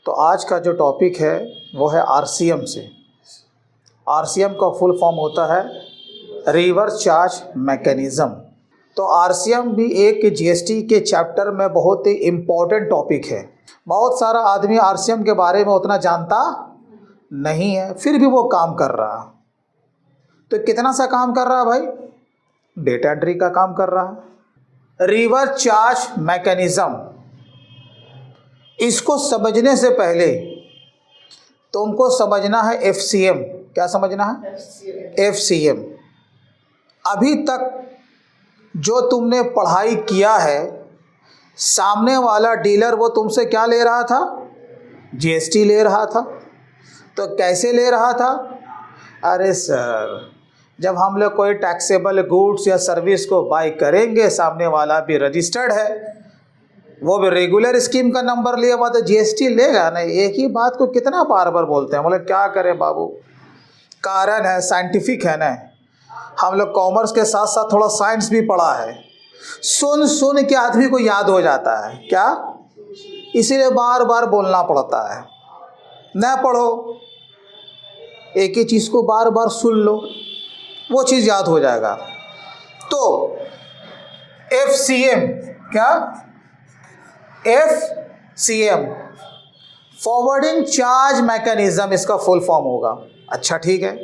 तो आज का जो टॉपिक है वो है आरसीएम से। आरसीएम का फुल फॉर्म होता है रिवर्स चार्ज मैकेनिज़्म। तो आरसीएम भी एक जीएसटी के चैप्टर में बहुत ही इम्पोर्टेंट टॉपिक है। बहुत सारा आदमी आरसीएम के बारे में उतना जानता नहीं है, फिर भी वो काम कर रहा। तो कितना सा काम कर रहा है भाई? डेटा एंट्री का काम कर रहा है। रिवर्स चार्ज मैकेनिज़्म, इसको समझने से पहले तुमको समझना है एफसीएम। क्या समझना है? एफसीएम। अभी तक जो तुमने पढ़ाई किया है, सामने वाला डीलर वो तुमसे क्या ले रहा था? जीएसटी ले रहा था। तो कैसे ले रहा था? अरे सर, जब हम लोग कोई टैक्सेबल गुड्स या सर्विस को बाय करेंगे, सामने वाला भी रजिस्टर्ड है, वो भी रेगुलर स्कीम का नंबर लिया हुआ, तो जीएसटी लेगा नहीं। एक ही बात को कितना बार बार बोलते हैं, बोले क्या करें बाबू, कारण है, साइंटिफिक है ना। हम लोग कॉमर्स के साथ साथ थोड़ा साइंस भी पढ़ा है। सुन सुन के आदमी को याद हो जाता है क्या, इसीलिए बार बार बोलना पड़ता है। न पढ़ो, एक ही चीज़ को बार बार सुन लो, वो चीज़ याद हो जाएगा। तो एफसीएम, क्या? एफसीएम फॉरवर्डिंग चार्ज मैकेनिज्म, इसका फुल फॉर्म होगा। अच्छा ठीक है,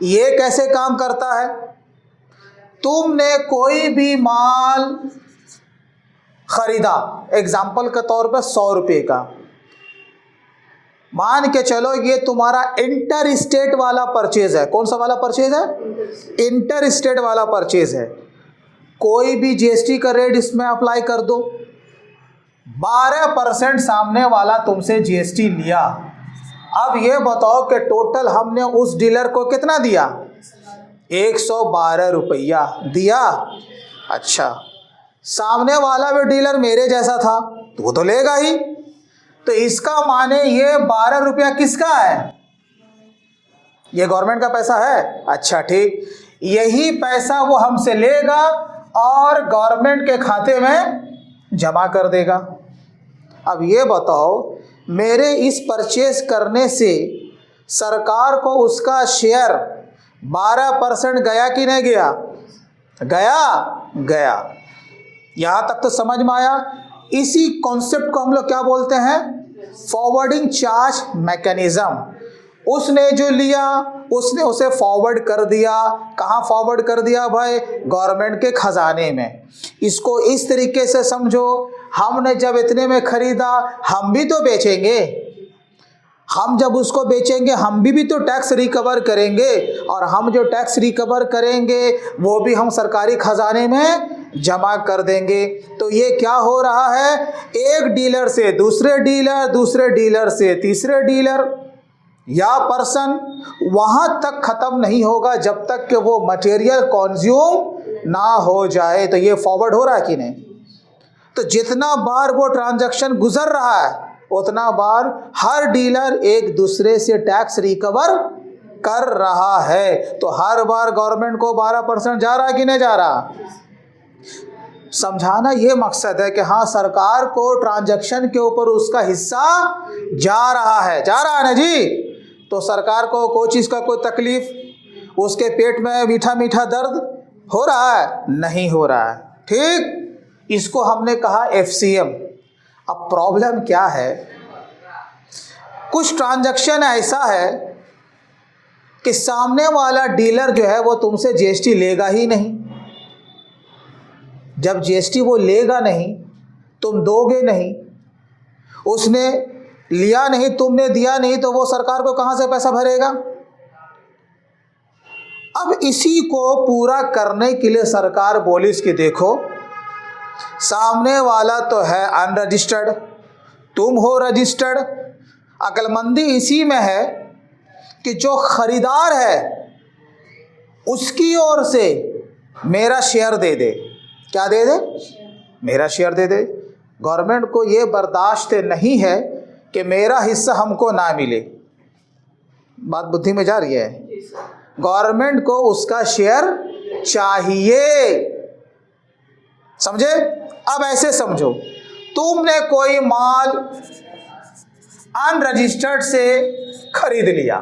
ये कैसे काम करता है? तुमने कोई भी माल खरीदा, एग्जाम्पल के तौर पर 100 रुपये का, मान के चलो ये तुम्हारा इंटर स्टेट वाला परचेज है। कौन सा वाला परचेज है? इंटर स्टेट वाला परचेज है। कोई भी जीएसटी का रेट इसमें अप्लाई कर दो, 12% सामने वाला तुमसे जीएसटी लिया। अब ये बताओ कि टोटल हमने उस डीलर को कितना दिया? 112 रुपया दिया। अच्छा, सामने वाला भी डीलर मेरे जैसा था तो वो तो लेगा ही। तो इसका माने ये 12 रुपया किसका है? ये गवर्नमेंट का पैसा है। अच्छा ठीक, यही पैसा वो हमसे लेगा और गवर्नमेंट के खाते में जमा कर देगा। अब ये बताओ, मेरे इस परचेज करने से सरकार को उसका शेयर 12% गया कि नहीं गया? गया। यहाँ तक तो समझ में आया। इसी कॉन्सेप्ट को हम लोग क्या बोलते हैं? Forwarding charge mechanism. उसने जो लिया, उसने उसे फॉरवर्ड कर दिया। कहाँ फॉरवर्ड कर दिया भाई? गवर्नमेंट के खजाने में। इसको इस तरीके से समझो, हमने जब इतने में खरीदा, हम भी तो बेचेंगे। हम जब उसको बेचेंगे, हम भी तो टैक्स रिकवर करेंगे, और हम जो टैक्स रिकवर करेंगे वो भी हम सरकारी खजाने में जमा कर देंगे। तो ये क्या हो रहा है? एक डीलर से दूसरे डीलर, दूसरे डीलर से तीसरे डीलर, या पर्सन वहाँ तक ख़त्म नहीं होगा जब तक कि वो मटेरियल कंज्यूम ना हो जाए। तो ये फॉरवर्ड हो रहा है कि नहीं? तो जितना बार वो ट्रांजैक्शन गुजर रहा है, उतना बार हर डीलर एक दूसरे से टैक्स रिकवर कर रहा है। तो हर बार गवर्नमेंट को 12% जा रहा है कि नहीं जा रहा? समझाना ये मकसद है कि हाँ, सरकार को ट्रांजैक्शन के ऊपर उसका हिस्सा जा रहा है ना जी। तो सरकार को कोई चीज़ का कोई तकलीफ, उसके पेट में मीठा मीठा दर्द हो रहा है? नहीं हो रहा है। ठीक, इसको हमने कहा एफसीएम। अब प्रॉब्लम क्या है? कुछ ट्रांजैक्शन ऐसा है कि सामने वाला डीलर जो है वो तुमसे जीएसटी लेगा ही नहीं। जब जीएसटी वो लेगा नहीं, तुम दोगे नहीं, उसने लिया नहीं, तुमने दिया नहीं, तो वो सरकार को कहाँ से पैसा भरेगा? अब इसी को पूरा करने के लिए सरकार बोली कि देखो, सामने वाला तो है अनरजिस्टर्ड, तुम हो रजिस्टर्ड। अक्लमंदी इसी में है कि जो खरीदार है उसकी ओर से मेरा शेयर दे दे। क्या दे दे? मेरा शेयर दे दे। गवर्नमेंट को ये बर्दाश्त नहीं है कि मेरा हिस्सा हमको ना मिले। बात बुद्धि में जा रही है? गवर्नमेंट को उसका शेयर चाहिए। समझे? अब ऐसे समझो, तुमने कोई माल अनरजिस्टर्ड से खरीद लिया,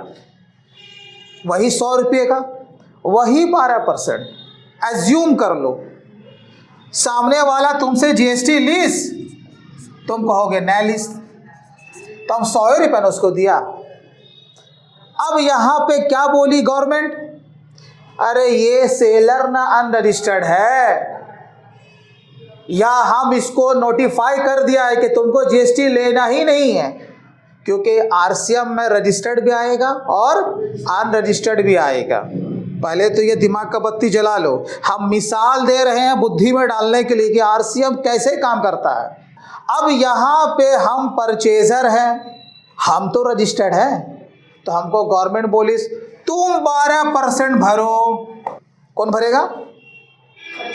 वही 100 रुपये का, वही 12%। एज्यूम कर लो सामने वाला तुमसे जीएसटी लीस, तुम कहोगे नया लीस, तो हम 100 रुपये ने उसको दिया। अब यहाँ पे क्या बोली गवर्नमेंट, अरे ये सेलर ना अनरजिस्टर्ड है, या हम इसको नोटिफाई कर दिया है कि तुमको जीएसटी लेना ही नहीं है, क्योंकि आरसीएम में रजिस्टर्ड भी आएगा और अनरजिस्टर्ड भी आएगा। पहले तो ये दिमाग का बत्ती जला लो, हम मिसाल दे रहे हैं बुद्धि में डालने के लिए कि आरसीएम कैसे काम करता है। अब यहाँ पे हम परचेजर हैं, हम तो रजिस्टर्ड हैं, तो हमको गवर्नमेंट बोली तुम 12% भरो। कौन भरेगा?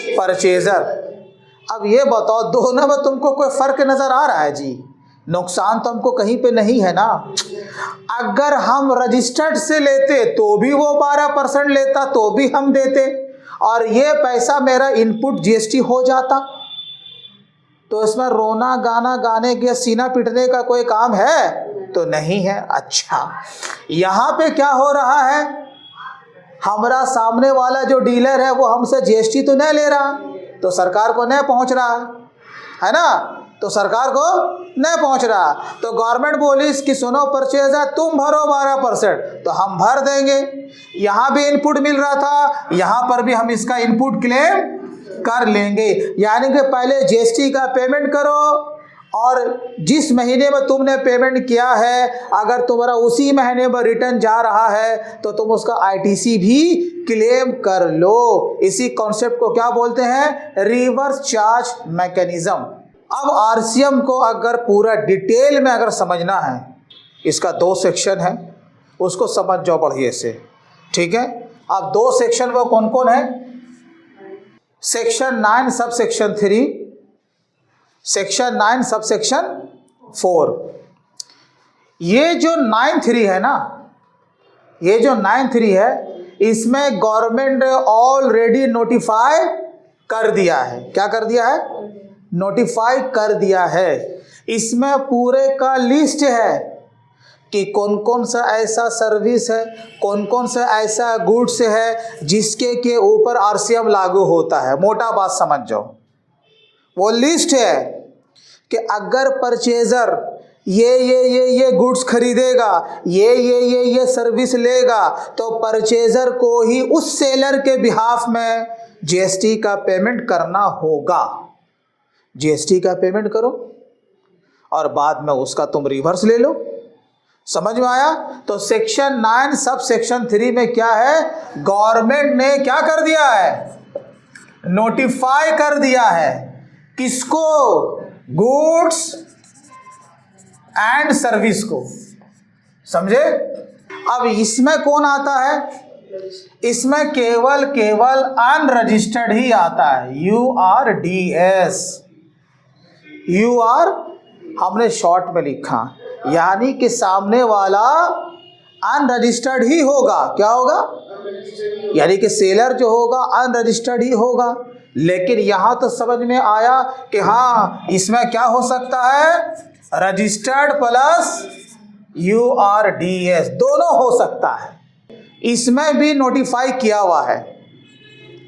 परचेजर। अब ये बताओ दोनों में तुमको कोई फर्क नजर आ रहा है जी? नुकसान तो हमको कहीं पे नहीं है ना। अगर हम रजिस्टर्ड से लेते तो भी वो 12% लेता, तो भी हम देते, और ये पैसा मेरा इनपुट जीएसटी हो जाता, तो इसमें रोना गाना गाने के सीना पिटने का कोई काम है तो नहीं है। अच्छा, यहाँ पे क्या हो रहा है, हमारा सामने वाला जो डीलर है वो हमसे जीएसटी तो नहीं ले रहा, तो सरकार को नहीं पहुंच रहा है ना, तो सरकार को नहीं पहुंच रहा, तो गवर्नमेंट बोली कि सुनो परचेजर तुम भरो 12%, तो हम भर देंगे। यहाँ भी इनपुट मिल रहा था, यहाँ पर भी हम इसका इनपुट क्लेम कर लेंगे। यानी कि पहले जीएसटी का पेमेंट करो, और जिस महीने में तुमने पेमेंट किया है अगर तुम्हारा उसी महीने में रिटर्न जा रहा है तो तुम उसका आईटीसी भी क्लेम कर लो। इसी कॉन्सेप्ट को क्या बोलते हैं? Reverse charge mechanism. अब आरसीएम को अगर पूरा डिटेल में अगर समझना है, इसका 2 सेक्शन है, उसको समझ जाओ बढ़िया से, ठीक है। अब 2 सेक्शन वो कौन कौन है? Section 9 sub section 3, section 9 sub section 4। ये जो 9(3) है ना, ये जो 9(3) है, इसमें गवर्नमेंट ऑलरेडी नोटिफाई कर दिया है। क्या कर दिया है? नोटिफाई कर दिया है। इसमें पूरे का लिस्ट है कि कौन कौन सा ऐसा सर्विस है, कौन कौन सा ऐसा गुड्स है जिसके के ऊपर आरसीएम लागू होता है। मोटा बात समझ जाओ, वो लिस्ट है कि अगर परचेजर ये गुड्स खरीदेगा, ये सर्विस लेगा, तो परचेजर को ही उस सेलर के बिहाफ में जीएसटी का पेमेंट करना होगा। जीएसटी का पेमेंट करो और बाद में उसका तुम रिवर्स ले लो। समझ में आया? तो सेक्शन 9 सब सेक्शन 3 में क्या है? गवर्नमेंट ने क्या कर दिया है? नोटिफाई कर दिया है। किसको? गुड्स एंड सर्विस को। समझे? अब इसमें कौन आता है? इसमें केवल अनरजिस्टर्ड ही आता है। URDS, हमने शॉर्ट में लिखा, यानी कि सामने वाला अनरजिस्टर्ड ही होगा। क्या होगा? यानी कि सेलर जो होगा अनरजिस्टर्ड ही होगा। लेकिन यहाँ तो समझ में आया कि हाँ, इसमें क्या हो सकता है? रजिस्टर्ड प्लस URDS दोनों हो सकता है। इसमें भी नोटिफाई किया हुआ है।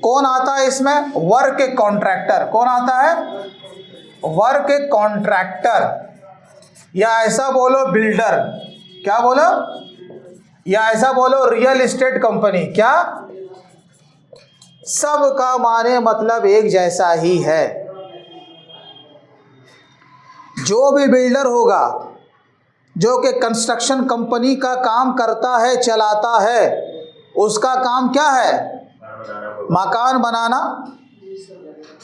कौन आता है इसमें? Work contractor. कौन आता है? वर्क कॉन्ट्रैक्टर, या ऐसा बोलो बिल्डर। क्या बोलो? या ऐसा बोलो रियल एस्टेट कंपनी। क्या? सब का माने मतलब एक जैसा ही है। जो भी बिल्डर होगा जो कि कंस्ट्रक्शन कंपनी का काम करता है, चलाता है, उसका काम क्या है? मकान बनाना।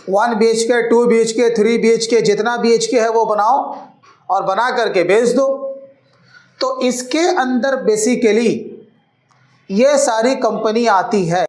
1 BHK, 2 BHK, 3 BHK, जितना BHK है वो बनाओ और बना करके बेच दो। तो इसके अंदर बेसिकली ये सारी कंपनी आती है।